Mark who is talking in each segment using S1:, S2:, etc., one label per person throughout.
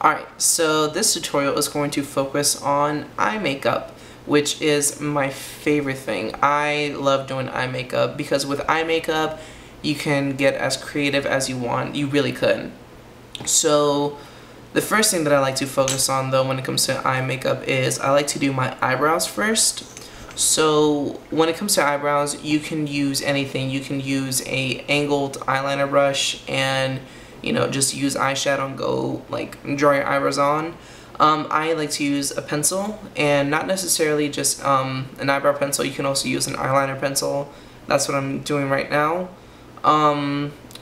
S1: Alright, so this tutorial is going to focus on eye makeup, which is my favorite thing. I love doing eye makeup because with eye makeup, you can get as creative as you want. You really could. So the first thing that I like to focus on though when it comes to eye makeup is I like to do my eyebrows first. So when it comes to eyebrows, you can use anything. You can use a angled eyeliner brush and just use eyeshadow and go like draw your eyebrows on. I like to use a pencil, and not necessarily just an eyebrow pencil. You can also use an eyeliner pencil. That's what I'm doing right now.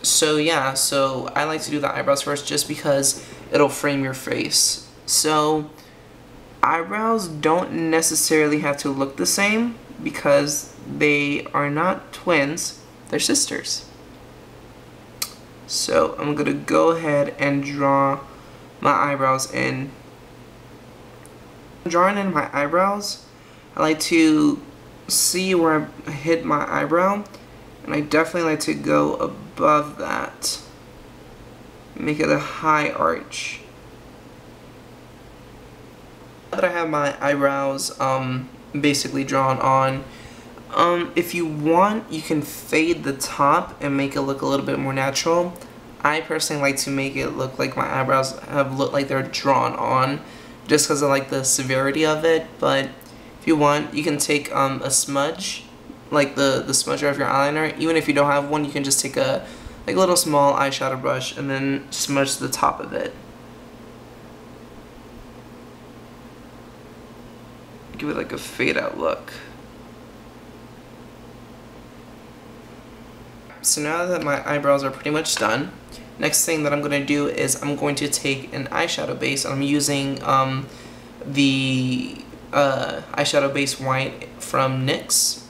S1: So yeah, so I like to do the eyebrows first just because it'll frame your face. So eyebrows don't necessarily have to look the same because they are not twins, they're sisters. So I'm gonna go ahead and draw my eyebrows in. Drawing in my eyebrows, I like to see where I hit my eyebrow, and I definitely like to go above that. Make it a high arch. Now that I have my eyebrows basically drawn on, if you want, you can fade the top and make it look a little bit more natural. I personally like to make it look like my eyebrows have looked like they're drawn on, just because I like the severity of it. But if you want, you can take a smudge, like the smudger of your eyeliner. Even if you don't have one, you can just take a little small eyeshadow brush and then smudge the top of it. Give it like a fade out look. So now that my eyebrows are pretty much done, next thing that I'm going to do is I'm going to take an eyeshadow base. I'm using the eyeshadow base white from NYX.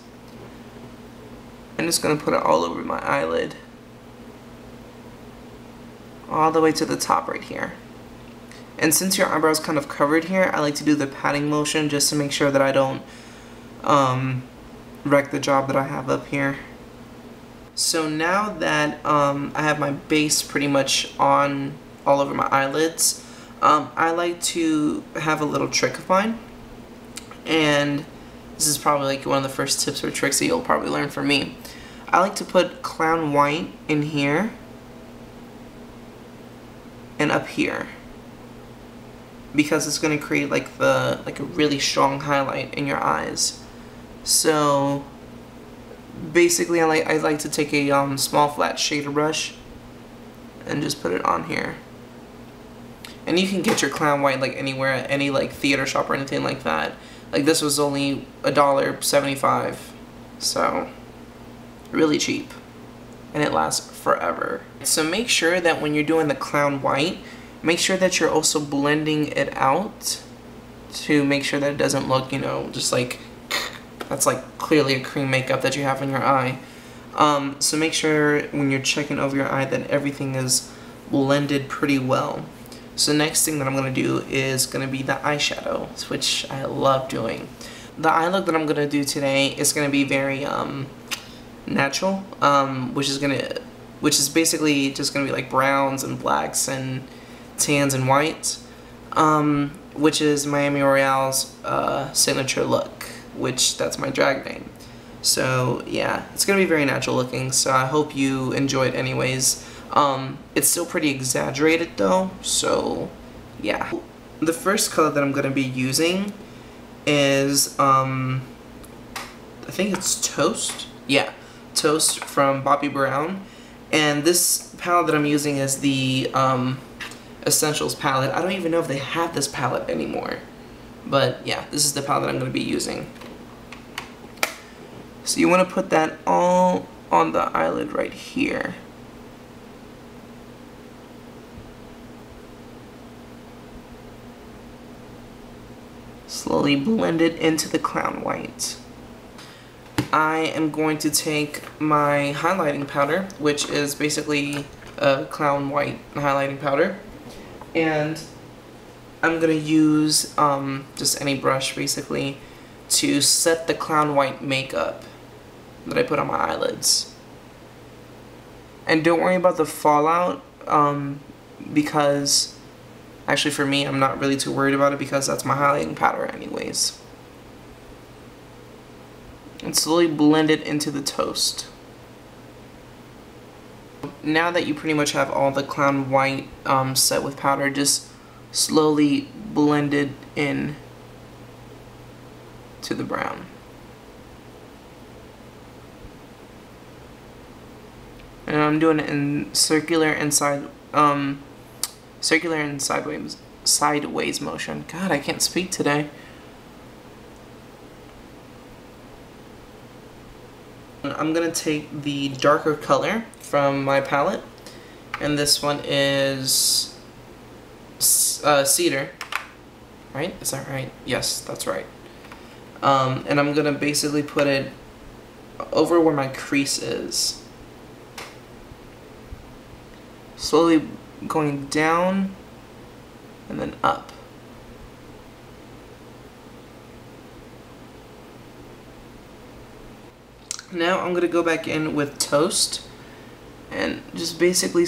S1: I'm just going to put it all over my eyelid, all the way to the top right here. And since your eyebrow is kind of covered here, I like to do the patting motion just to make sure that I don't wreck the job that I have up here. So now that I have my base pretty much on all over my eyelids, I like to have a little trick of mine. And this is probably like one of the first tips or tricks that you'll probably learn from me. I like to put clown white in here and up here, because it's going to create like a really strong highlight in your eyes. So basically I like to take a small flat shader brush and just put it on here. And you can get your clown white like anywhere, at any like theater shop or anything like that. Like this was only $1.75, so really cheap, and it lasts forever. So make sure that when you're doing the clown white, make sure that you're also blending it out to make sure that it doesn't look, just like that's like clearly a cream makeup that you have in your eye. So make sure when you're checking over your eye that everything is blended pretty well. So next thing that I'm going to do is going to be the eyeshadow, which I love doing. The eye look that I'm going to do today is going to be very natural, which is basically just going to be like browns and blacks and tans and whites, which is Miami Royale's signature look, which that's my drag name. So yeah, it's gonna be very natural looking, so I hope you enjoy it anyways. It's still pretty exaggerated though, so yeah. The first color that I'm gonna be using is I think it's Toast. Yeah, Toast from Bobbi Brown. And this palette that I'm using is the Essentials palette. I don't even know if they have this palette anymore, but yeah, this is the palette that I'm going to be using. So you want to put that all on the eyelid right here. Slowly blend it into the clown white. I am going to take my highlighting powder, which is basically a clown white highlighting powder, and I'm going to use just any brush basically to set the clown white makeup that I put on my eyelids. And don't worry about the fallout because Actually, for me, I'm not really too worried about it because that's my highlighting powder anyways. And slowly blend it into the toast. Now that you pretty much have all the clown white set with powder, just slowly blend it in to the brown. And I'm doing it in circular and sideways motion. God, I can't speak today. I'm gonna take the darker color from my palette, and this one is Cedar, right? Is that right? Yes, that's right. And I'm gonna basically put it over where my crease is, slowly going down and then up. Now I'm gonna go back in with Toast and just basically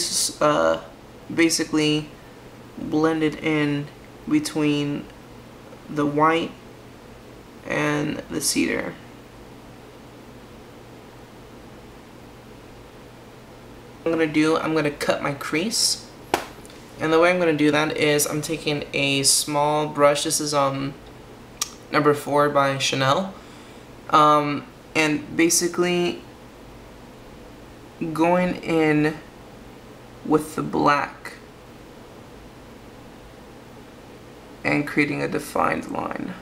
S1: blend it in between the white and the cedar. I'm gonna cut my crease, and the way I'm gonna do that is I'm taking a small brush. This is number 4 by Chanel, and basically going in with the black and creating a defined line.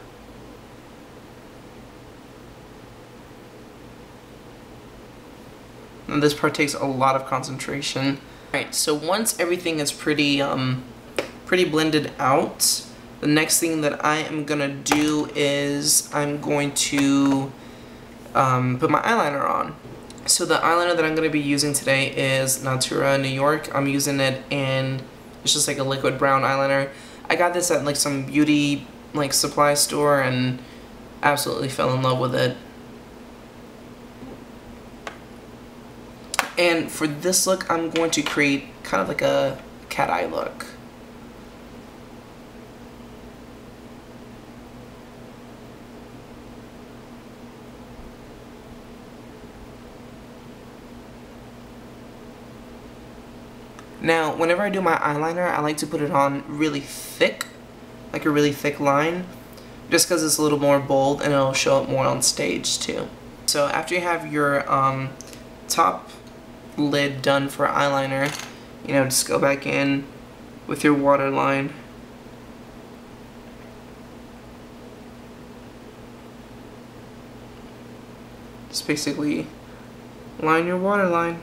S1: And this part takes a lot of concentration. Alright, so once everything is pretty blended out, the next thing that I am gonna do is I'm going to put my eyeliner on. So the eyeliner that I'm going to be using today is Natura New York. I'm using it in, it's just like a liquid brown eyeliner. I got this at like some beauty like supply store and absolutely fell in love with it. And for this look, I'm going to create kind of like a cat eye look. Now, whenever I do my eyeliner, I like to put it on really thick, like a really thick line, just because it's a little more bold and it'll show up more on stage too. So after you have your top lid done for eyeliner, you know, just go back in with your waterline. Just basically line your waterline.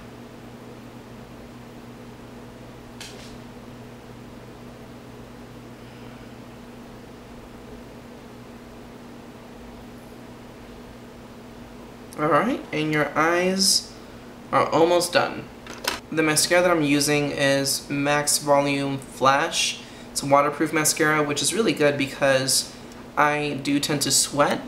S1: Alright, and your eyes are almost done. The mascara that I'm using is Max Volume Flash. It's a waterproof mascara, which is really good because I do tend to sweat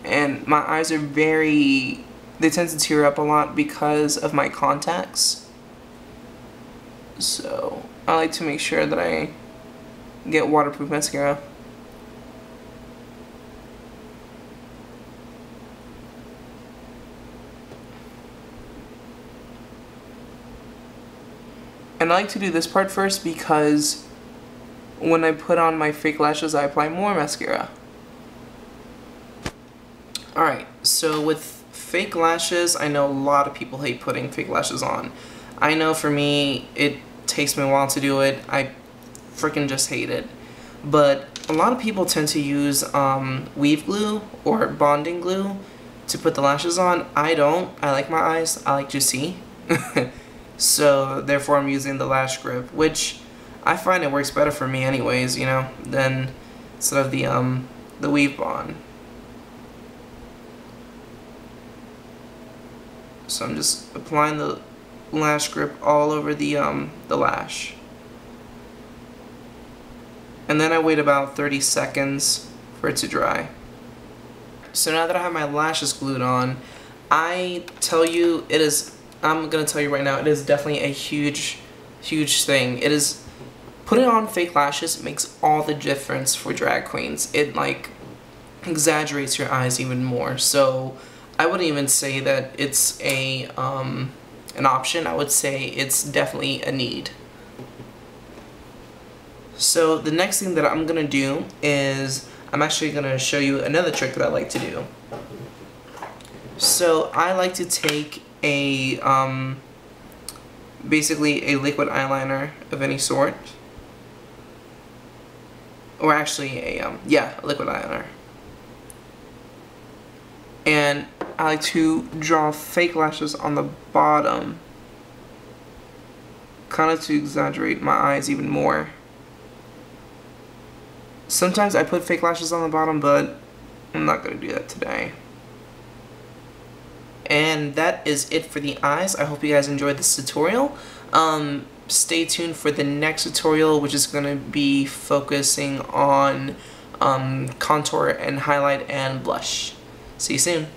S1: and my eyes are they tend to tear up a lot because of my contacts. So I like to make sure that I get waterproof mascara. And I like to do this part first because when I put on my fake lashes, I apply more mascara. Alright, so with fake lashes, I know a lot of people hate putting fake lashes on. I know for me, it takes me a while to do it. I freaking just hate it. But a lot of people tend to use weave glue or bonding glue to put the lashes on. I don't. I like my eyes. I like to see. So therefore I'm using the lash grip, which I find it works better for me anyways, you know, than instead of the weave bond. So I'm just applying the lash grip all over the lash. And then I wait about 30 seconds for it to dry. So now that I have my lashes glued on, I'm gonna tell you right now, it is definitely a huge thing. It is putting on fake lashes makes all the difference for drag queens. It like exaggerates your eyes even more. So I wouldn't even say that it's a an option. I would say it's definitely a need. So the next thing that I'm gonna do is I'm actually gonna show you another trick that I like to do. So I like to take a basically a liquid eyeliner of any sort, or actually a liquid eyeliner, and I like to draw fake lashes on the bottom, kind of to exaggerate my eyes even more. Sometimes I put fake lashes on the bottom, but I'm not going to do that today. And that is it for the eyes. I hope you guys enjoyed this tutorial. Stay tuned for the next tutorial, which is going to be focusing on contour and highlight and blush. See you soon.